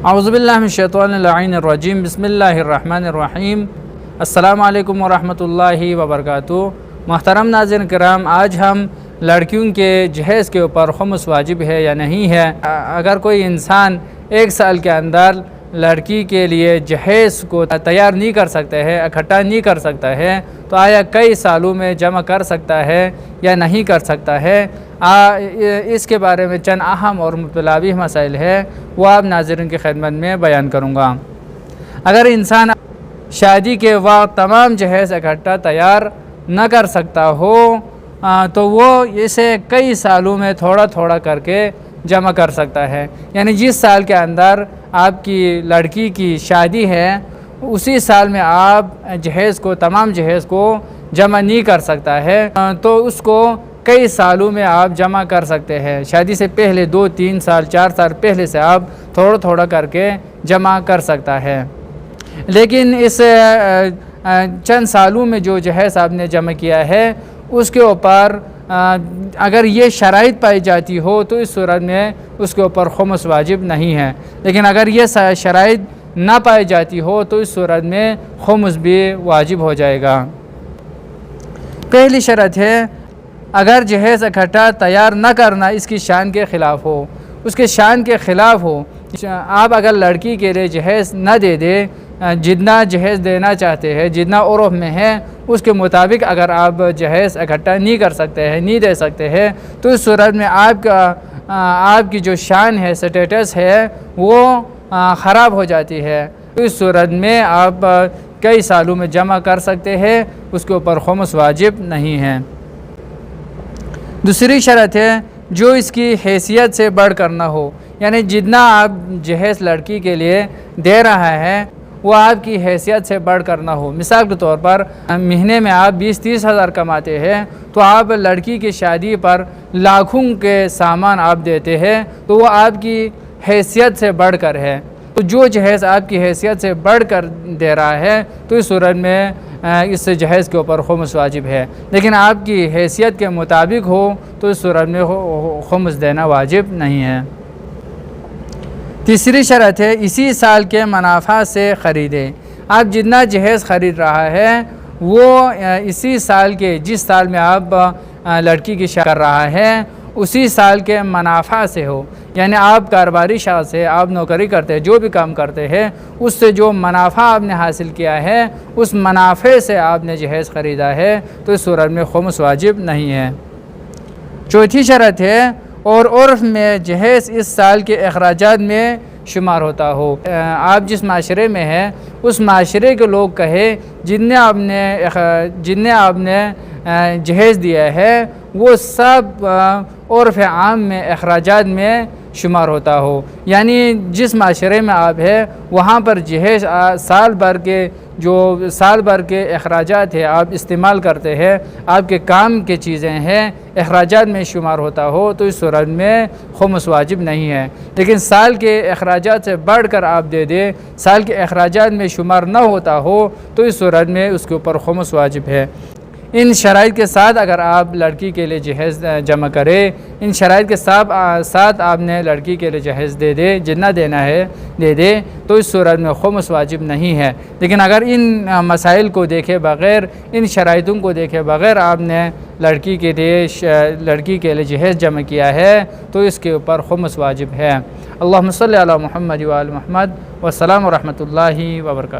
اعوذ باللہ من الشیطان اللعین الرجیم، بسم اللہ الرحمن الرحیم۔ السلام علیکم ورحمۃ اللہ وبرکاتہ۔ محترم ناظرین کرام، آج ہم لڑکیوں کے جہیز کے اوپر خمس واجب ہے یا نہیں ہے۔ اگر کوئی انسان 1 سال کے اندر لڑکی کے لیے جہیز کو تیار نہیں کر سکتا ہے، اکٹھا نہیں کر سکتا ہے، تو آیا کئی سالوں میں جمع کر سکتا ہے یا نہیں کر سکتا ہے؟ اس کے بارے میں چند اہم اور مطلبی مسائل ہے، وہ آپ ناظرین کی خدمت میں بیان کروں گا۔ اگر انسان شادی کے وقت تمام جہیز اکٹھا تیار نہ کر سکتا ہو تو وہ اسے کئی سالوں میں تھوڑا تھوڑا کر کے جمع کر سکتا ہے۔ یعنی جس سال کے اندر آپ کی لڑکی کی شادی ہے، اسی سال میں آپ تمام جہیز کو جمع نہیں کر سکتا ہے تو اس کو کئی سالوں میں آپ جمع کر سکتے ہیں۔ شادی سے پہلے 2 3 سال 4 سال پہلے سے آپ تھوڑا تھوڑا کر کے جمع کر سکتا ہے۔ لیکن اس چند سالوں میں جو جہیز آپ نے جمع کیا ہے، اس کے اوپر اگر یہ شرائط پائی جاتی ہو تو اس صورت میں اس کے اوپر خمس واجب نہیں ہے۔ لیکن اگر یہ شرائط نہ پائی جاتی ہو تو اس صورت میں خمس بھی واجب ہو جائے گا۔ پہلی شرط ہے، اگر جہیز اکٹھا تیار نہ کرنا اس کی شان کے خلاف ہو، اس کے شان کے خلاف ہو۔ آپ اگر لڑکی کے لیے جہیز نہ دے دے، جتنا جہیز دینا چاہتے ہیں، جتنا عرف میں ہے اس کے مطابق اگر آپ جہیز اکٹھا نہیں کر سکتے ہیں، نہیں دے سکتے ہیں، تو اس صورت میں آپ کی جو شان ہے، سٹیٹس ہے، وہ خراب ہو جاتی ہے۔ تو اس صورت میں آپ کئی سالوں میں جمع کر سکتے ہیں، اس کے اوپر خمس واجب نہیں ہے۔ دوسری شرط ہے، جو اس کی حیثیت سے بڑھ کر نہ ہو۔ یعنی جتنا آپ جہیز لڑکی کے لیے دے رہا ہے وہ آپ کی حیثیت سے بڑھ کر نہ ہو۔ مثال کے طور پر مہینے میں آپ 20-30 ہزار کماتے ہیں تو آپ لڑکی کی شادی پر لاکھوں کے سامان آپ دیتے ہیں، تو وہ آپ کی حیثیت سے بڑھ کر ہے۔ تو جو جہیز آپ کی حیثیت سے بڑھ کر دے رہا ہے تو اس صورت میں اس جہیز کے اوپر خمس واجب ہے۔ لیکن آپ کی حیثیت کے مطابق ہو تو اس صورت میں خمس دینا واجب نہیں ہے۔ تیسری شرط ہے، اسی سال کے منافع سے خریدے۔ آپ جتنا جہیز خرید رہا ہے وہ اسی سال کے، جس سال میں آپ لڑکی کی شادی کر رہا ہے اسی سال کے منافع سے ہو۔ یعنی آپ کاروباری شخص ہے، آپ نوکری کرتے ہیں، جو بھی کام کرتے ہیں، اس سے جو منافع آپ نے حاصل کیا ہے اس منافع سے آپ نے جہیز خریدا ہے تو اس صورت میں خمس واجب نہیں ہے۔ چوتھی شرط ہے، اور عرف میں جہیز اس سال کے اخراجات میں شمار ہوتا ہو۔ آپ جس معاشرے میں ہیں اس معاشرے کے لوگ کہے جتنے آپ نے جہیز دیا ہے وہ سب عرف عام میں اخراجات میں شمار ہوتا ہو۔ یعنی جس معاشرے میں آپ ہے وہاں پر جہیز سال بھر کے اخراجات ہے آپ استعمال کرتے ہیں، آپ کے کام کے چیزیں ہیں، اخراجات میں شمار ہوتا ہو تو اس صورت میں خمس واجب نہیں ہے۔ لیکن سال کے اخراجات سے بڑھ کر آپ دے دیں، سال کے اخراجات میں شمار نہ ہوتا ہو تو اس صورت میں اس کے اوپر خمس واجب ہے۔ ان شرائط کے ساتھ اگر آپ لڑکی کے لیے جہیز جمع کرے، ان شرائط کے ساتھ آپ نے لڑکی کے لیے جہیز دے دے، جتنا دینا ہے دے دے، تو اس صورت میں خمس واجب نہیں ہے۔ لیکن اگر ان مسائل کو دیکھے بغیر، ان شرائطوں کو دیکھے بغیر آپ نے لڑکی کے لیے جہیز جمع کیا ہے تو اس کے اوپر خمس واجب ہے۔ اللہم صلی علی محمد و آل محمد، والسلام ورحمۃ اللہ وبرکاتہ۔